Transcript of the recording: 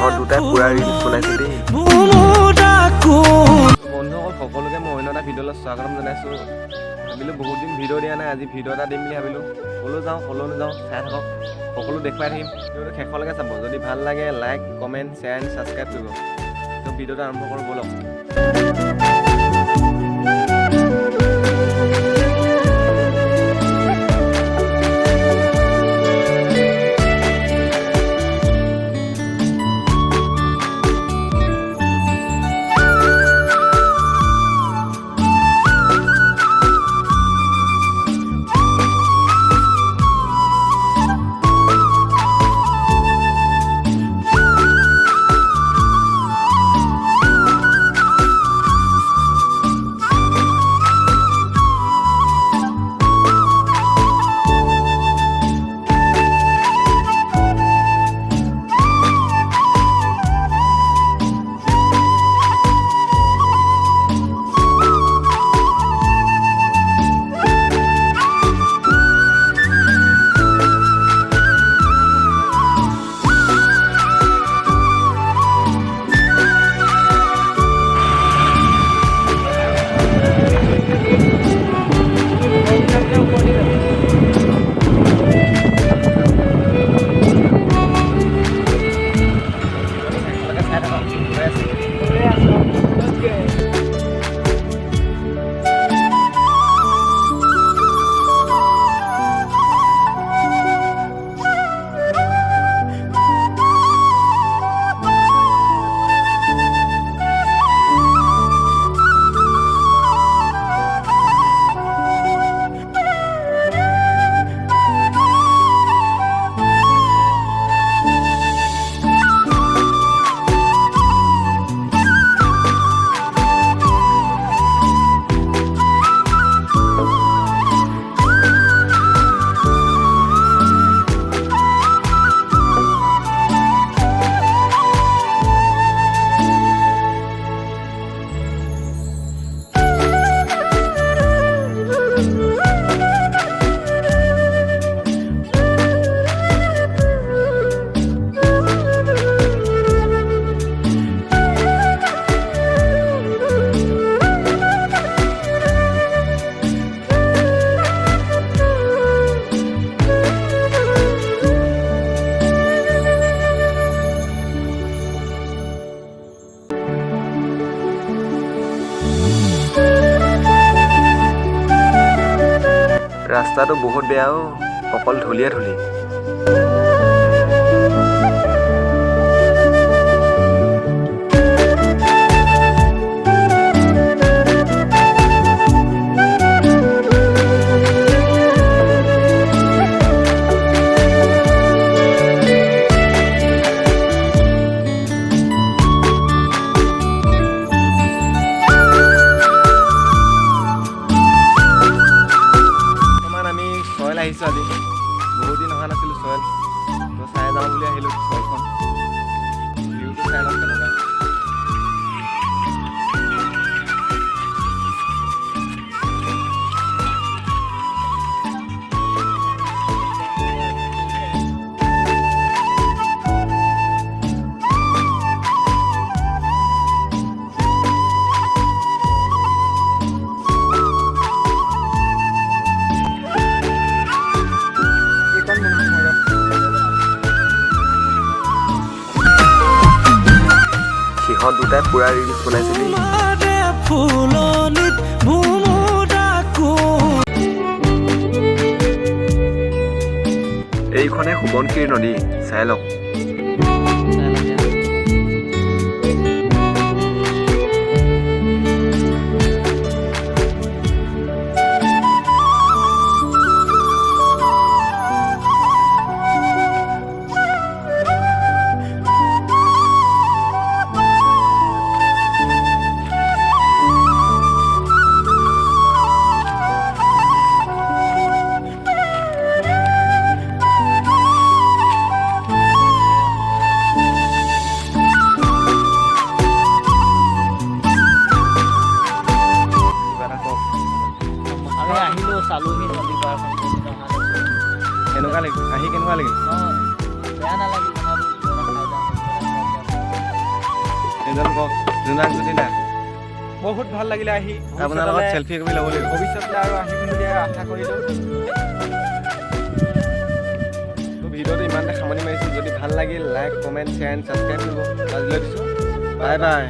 সিহঁত দুটাই পুৰা ৰিলচ বনাইছে দেই। বন্ধুসকল সকলোকে মই অন্য এটা ভিডিঅ'লৈ স্বাগতম জনাইছোঁ। ভাবিলোঁ বহুত দিন ভিডিঅ' দিয়া নাই, আজি ভিডিঅ' এটা দিম বুলি ভাবিলোঁ। ক'লৈ যাওঁ ক'লৈ নাযাওঁ চাই থাকক, সকলো দেখুৱাই থাকিম। ভিডিঅ'টো শেষলৈকে চাব, যদি ভাল লাগে like comment share and subscribe কৰিব। ত' ভিডিঅ'টো আৰম্ভ কৰোঁ ব'লক। ৰাস্তাটো বহুত বেয়া অকল ধূলিয়ে ধূলি। আহিছোঁ আজি, বহুত দিন অহা নাছিলোঁ চয়েল, তো চাই যাওঁ বুলি আহিলোঁ চয়েলখন। ভিউটো চাই লওক কেনেকুৱা। সিহঁত দুটাই পুৰা ৰিলচ বনাইছে দেই। এইখনে সোৱণশিৰি নদী, চাই লওক। চালোহি নদী পাৰখন কেনেকুৱা লাগিল আহি? কেনেকুৱা লাগিল? বেয়া নালাগিল। এজন কওক জোনাক জ্যোতি দা বহুত ভাল লাগিলে আহি আপোনাৰ লগত চেলফি কৰি ল'ব লাগিব ভৱিষ্যতলৈ আৰু আহিম বুলি আশা কৰিলোঁ ভিডিঅ'টো ইমানতে সামৰণি মাৰিছোঁ যদি ভাল লাগিল like comment share and subscribe কৰিব আজিলৈ দিছোঁ বাই বাই